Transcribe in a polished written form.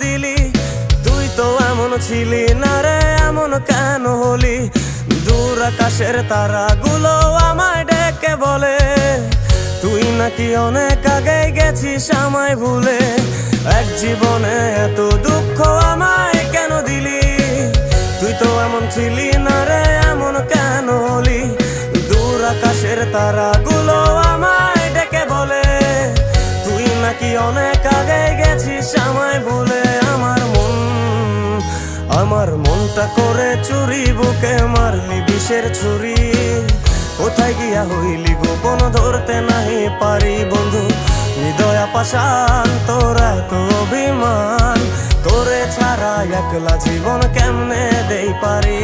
দিলি? তুই তো এমন ছিলি না রে, এমন কেন হলি? দূর আকাশের তারাগুলো আমায় ডেকে বলে তুই নাকি অনেক আগে গেছিস আমায় ভুলে। এক জীবনে এত দুঃখ আমায় কেন দিলি? তুই তো এমন ছিলি না রে, এমন কেন হলি? দূর আকাশের তারাগুলো আমায় ডেকে বলে তুই নাকি অনেক আগে গেছিস আমায় ভুলে। আমার মনটা করে চুরি, বুকে মারলি বিষের ছুরি। কোথায় গিয়া হইলি গোপন ধরতে নাহি পারি বন্ধু। হৃদয় পাষাণ তোর এত অভিমান, তোরে ছাড়া একলা জীবন কেমনে দেই পারি?